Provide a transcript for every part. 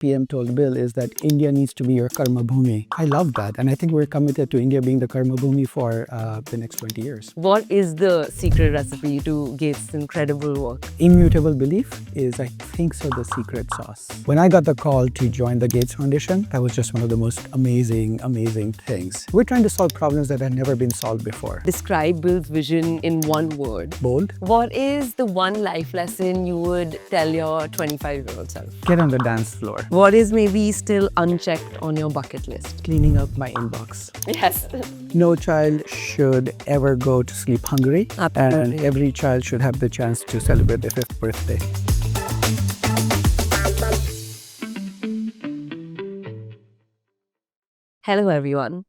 PM told Bill is that India needs to be your karma bhumi. I love that. And I think we're committed to India being the karma bhumi for the next 20 years. What is the secret recipe to Gates' incredible work? Immutable belief is, I think so, the secret sauce. When I got the call to join the Gates Foundation, that was just one of the most amazing things. We're trying to solve problems that had never been solved before. Describe Bill's vision in one word. Bold. What is the one life lesson you would tell your 25-year-old self? Get on the dance floor. What is maybe still unchecked on your bucket list? Cleaning up my inbox. Yes. No child should ever go to sleep hungry. Absolutely. And every child should have the chance to celebrate their 5th birthday. Hello, everyone.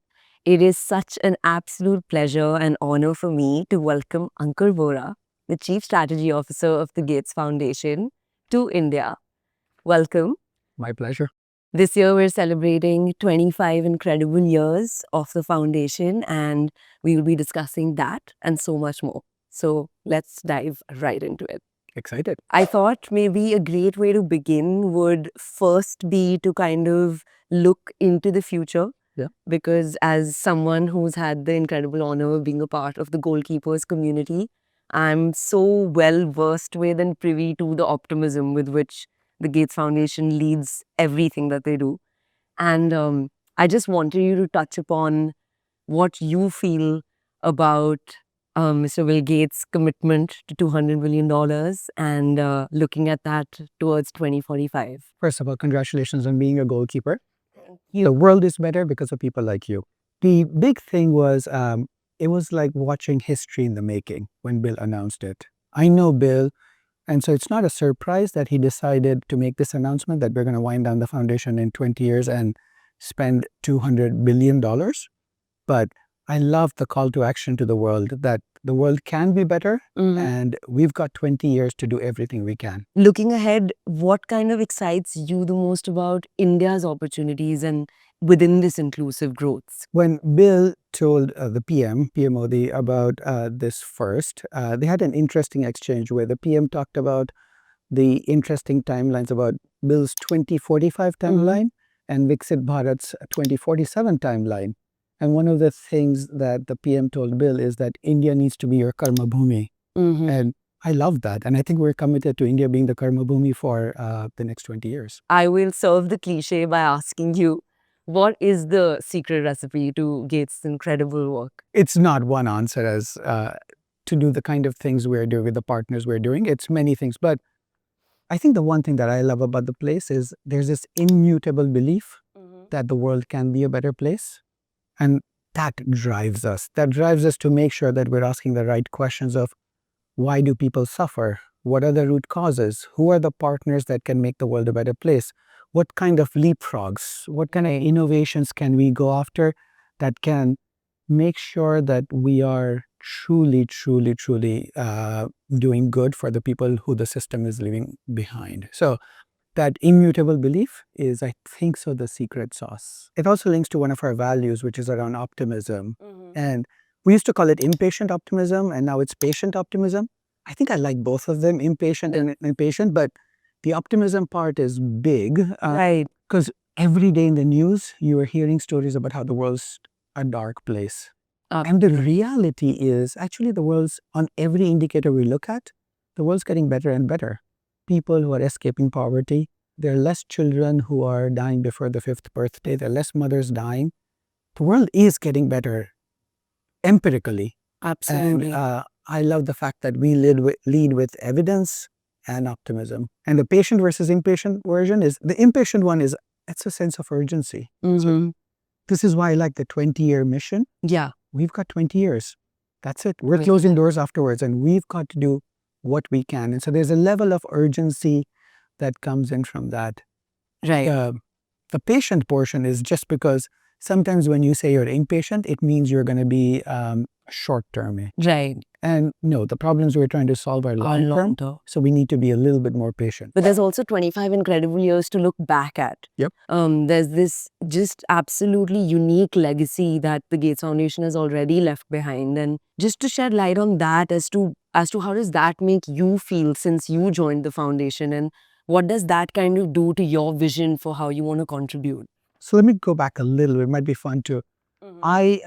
It is such an absolute pleasure and honor for me to welcome Ankur Vora, the Chief Strategy Officer of the Gates Foundation, to India. Welcome. My pleasure. This year, we're celebrating 25 incredible years of the foundation, and we will be discussing that and so much more. So let's dive right into it. Excited. I thought maybe a great way to begin would first be to kind of look into the future. Yeah. Because as someone who's had the incredible honor of being a part of the goalkeepers community, I'm so well versed with and privy to the optimism with which the Gates Foundation leads everything that they do. And I just wanted you to touch upon what you feel about Mr. Bill Gates' commitment to $200 billion and looking at that towards 2045. First of all, congratulations on being a goalkeeper. The world is better because of people like you. The big thing was, it was like watching history in the making when Bill announced it. I know Bill, and so it's not a surprise that he decided to make this announcement that we're going to wind down the foundation in 20 years and spend $200 billion. But I love the call to action to the world, that the world can be better, and we've got 20 years to do everything we can. Looking ahead, what kind of excites you the most about India's opportunities and within this inclusive growth? When Bill told the PM Modi about this first, they had an interesting exchange where the PM talked about the interesting timelines about Bill's 2045 timeline and Viksit Bharat's 2047 timeline. And one of the things that the PM told Bill is that India needs to be your karma bhumi. And I love that. And I think we're committed to India being the karma bhumi for the next 20 years. I will serve the cliche by asking you, what is the secret recipe to Gates' incredible work? It's not one answer as to do the kind of things we're doing with the partners we're doing. It's many things. But I think the one thing that I love about the place is there's this immutable belief that the world can be a better place. And that drives us. That drives us to make sure that we're asking the right questions of why do people suffer? What are the root causes? Who are the partners that can make the world a better place? What kind of leapfrogs? What kind of innovations can we go after that can make sure that we are truly doing good for the people who the system is leaving behind? So that immutable belief is, I think so, the secret sauce. It also links to one of our values, which is around optimism. And we used to call it impatient optimism, and now it's patient optimism. I think I like both of them, impatient and impatient, but the optimism part is big. Right. Because every day in the news, you are hearing stories about how the world's a dark place. And the reality is, actually, the world's, on every indicator we look at, the world's getting better and better. People who are escaping poverty, there are less children who are dying before the 5th birthday, there are less mothers dying. The world is getting better empirically. Absolutely. And I love the fact that we lead with evidence and optimism. And the patient versus impatient version is, the impatient one is, it's a sense of urgency. So this is why I like the 20-year mission. Yeah. We've got 20 years. That's it. We're closing doors afterwards, and we've got to do what we can. And so there's a level of urgency that comes in from that. Right. The patient portion is just because sometimes when you say you're impatient, it means you're going to be short-term. Right. And no, the problems we're trying to solve are long-term. So we need to be a little bit more patient. But there's also 25 incredible years to look back at. Yep. There's this just absolutely unique legacy that the Gates Foundation has already left behind. And just to shed light on that as to how does that make you feel since you joined the foundation, and What does that kind of do to your vision for how you want to contribute? So let me go back a little bit. It might be fun too. I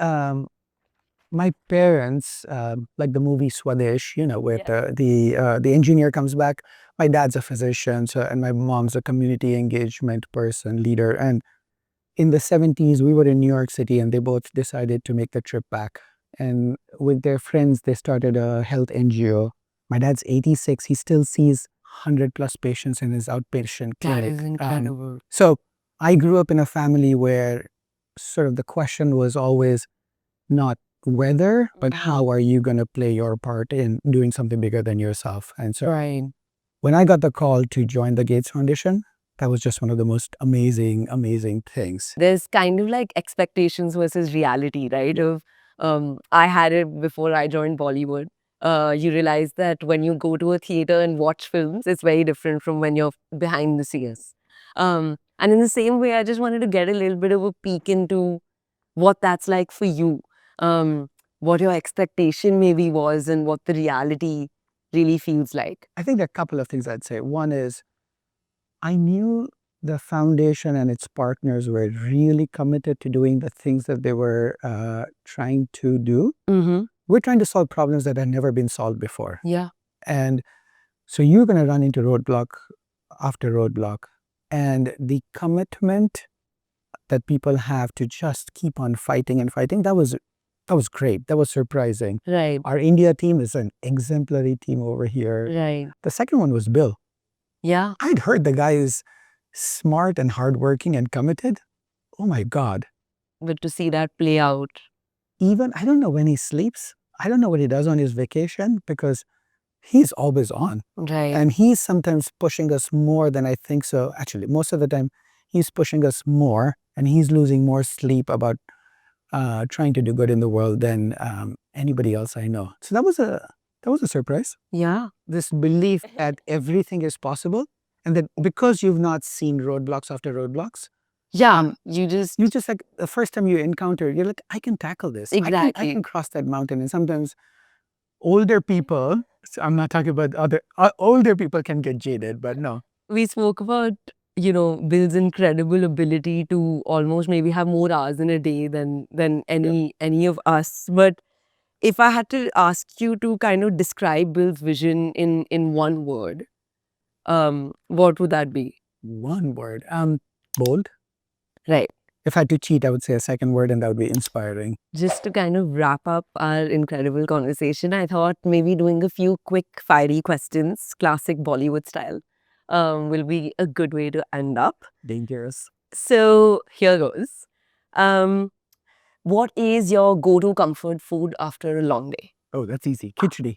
my parents, like the movie Swadesh, where the engineer comes back. My dad's a physician, and my mom's a community engagement person, leader. And in the 70s, we were in New York City, and they both decided to make the trip back. And with their friends, they started a health NGO. My dad's 86. He still sees 100 plus patients in his outpatient That clinic. is incredible. So I grew up in a family where sort of the question was always not whether, but how are you going to play your part in doing something bigger than yourself? And so Right. when I got the call to join the Gates Foundation, that was just one of the most amazing, amazing things. There's kind of like expectations versus reality, right? Of I had it before I joined Bollywood. You realize that when you go to a theater and watch films, it's very different from when you're behind the scenes. And in the same way, I just wanted to get a little bit of a peek into what that's like for you, what your expectation maybe was, and what the reality really feels like. I think there are a couple of things I'd say. One is I knew the foundation and its partners were really committed to doing the things that they were trying to do. We're trying to solve problems that had never been solved before. Yeah. And so you're going to run into roadblock after roadblock. And the commitment that people have to just keep on fighting and fighting, that was great. That was surprising. Right. Our India team is an exemplary team over here. Right. The second one was Bill. Yeah. I'd heard the guy is smart and hardworking and committed. Oh my God. But to see that play out. Even, I don't know when he sleeps. I don't know what he does on his vacation because he's always on. Right. And he's sometimes pushing us more than I think so. Actually, most of the time, he's pushing us more and he's losing more sleep about trying to do good in the world than anybody else I know. So that was a surprise. Yeah. This belief that everything is possible and that because you've not seen roadblocks after roadblocks, Yeah. You just like the first time you encounter, you're like, I can tackle this. I exactly. can cross that mountain. And sometimes older people, so I'm not talking about older people can get jaded, but no. We spoke about, Bill's incredible ability to almost maybe have more hours in a day than any of us. But if I had to ask you to kind of describe Bill's vision in one word, what would that be? One word. Bold. Right. If I had to cheat, I would say a second word, and that would be inspiring. Just to kind of wrap up our incredible conversation, I thought maybe doing a few quick fiery questions, classic Bollywood style, will be a good way to end up. Dangerous. So here goes. What is your go-to comfort food after a long day? Oh, that's easy. Khichdi.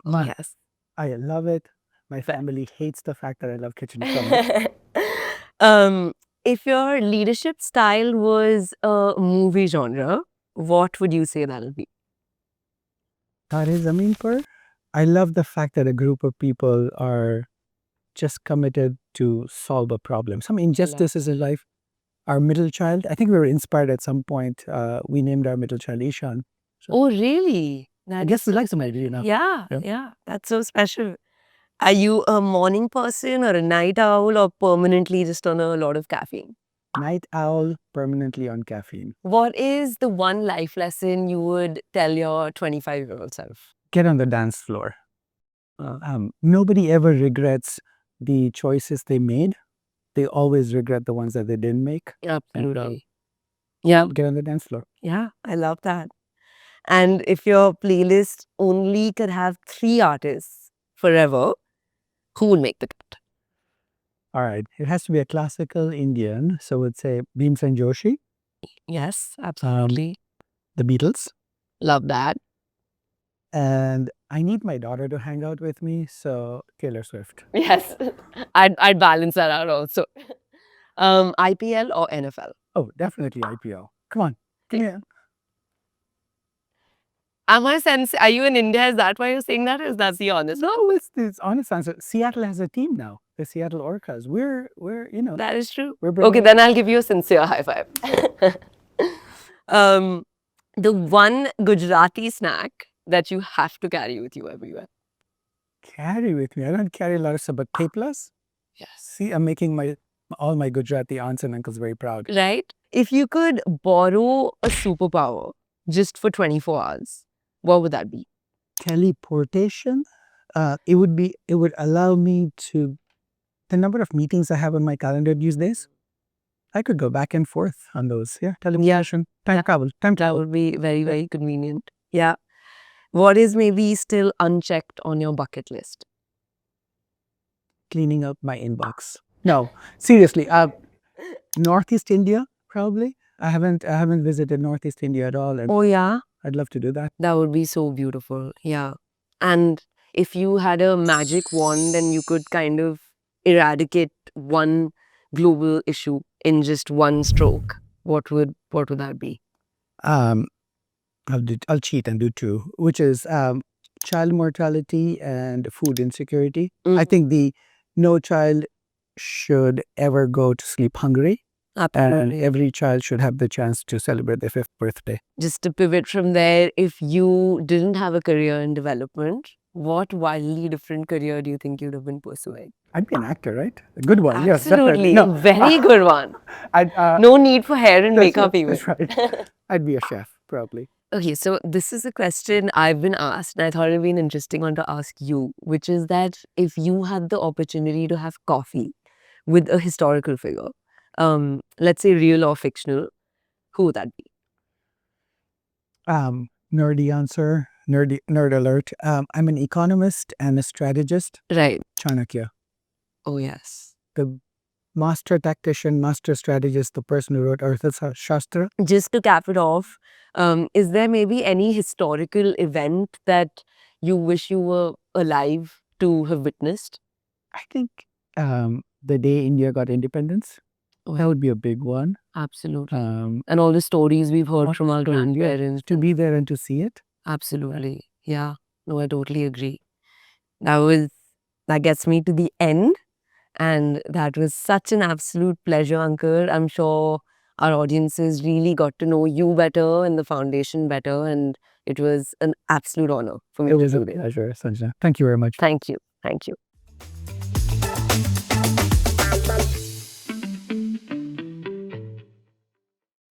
Yes. I love it. My family hates the fact that I love khichdi so much. If your leadership style was a movie genre, what would you say that'll be? Tare Zameen Par. I love the fact that a group of people are just committed to solve a problem. Some injustices in life. Our middle child, I think we were inspired at some point. We named our middle child Ishan. So Oh, really? I guess we like somebody, you know. Yeah. That's so special. Are you a morning person or a night owl or permanently just on a lot of caffeine? Night owl, permanently on caffeine. What is the one life lesson you would tell your 25-year-old self? Get on the dance floor. Nobody ever regrets the choices they made. They always regret the ones that they didn't make. Absolutely. Yeah. Get on the dance floor. Yeah, I love that. And if your playlist only could have 3 artists forever, who would make the cut? All right. It has to be a classical Indian. So we'd say Bhimsen Joshi, Yes, absolutely. the Beatles. Love that. And I need my daughter to hang out with me. So Taylor Swift. Yes, I'd balance that out also. IPL or NFL? Oh, definitely IPL. Come on. Give me a... Am I are you in India? Is that why you're saying that? Is that the honest? No, it's the honest answer. Seattle has a team now. The Seattle Orcas. We're That is true. we're Okay, then I'll give you a sincere high five. The one Gujarati snack that you have to carry with you everywhere. carry with me. I don't carry a lot of stuff, but theplas. Yes. See, I'm making all my Gujarati aunts and uncles very proud. Right? If you could borrow a superpower just for 24 hours, what would that be? Teleportation. It would allow me to, the number of meetings I have on my calendar these days, I could go back and forth on those. Yeah, teleportation, time travel, time That travel. would be very, very convenient. Yeah. What is maybe still unchecked on your bucket list? Cleaning up my inbox. No, seriously. Northeast India, probably. I haven't visited Northeast India at all, and Oh, yeah. I'd love to do that. That would be so beautiful. Yeah. And if you had a magic wand and you could kind of eradicate one global issue in just one stroke, what would that be? Um, I'll cheat and do two, which is child mortality and food insecurity. I think no child should ever go to sleep hungry, and Absolutely. every child should have the chance to celebrate their 5th birthday. Just to pivot from there, if you didn't have a career in development, what wildly different career do you think you'd have been pursuing? I'd be an actor, right? A good one, yes, definitely. Absolutely. No, Very good one. I'd, No need for hair and that's makeup right, even. that's right. I'd be a chef, probably. Okay, so this is a question I've been asked, and I thought it'd be an interesting one to ask you, which is that if you had the opportunity to have coffee with a historical figure, let's say real or fictional, who would that be? Nerdy answer, nerd alert. I'm an economist and a strategist. Right. Chanakya, Oh, yes. the master tactician, master strategist, the person who wrote Arthashastra. Just to cap it off, is there maybe any historical event that you wish you were alive to have witnessed? I think the day India got independence, that would be a big one. Absolutely. And all the stories we've heard from our grandparents. To be there and to see it. Absolutely. Yeah. No, I totally agree. That gets me to the end. And that was such an absolute pleasure, Ankur. I'm sure our audiences really got to know you better and the foundation better. And it was an absolute honor for me It to was a do this. pleasure, Sanjana. Thank you very much. Thank you. Thank you.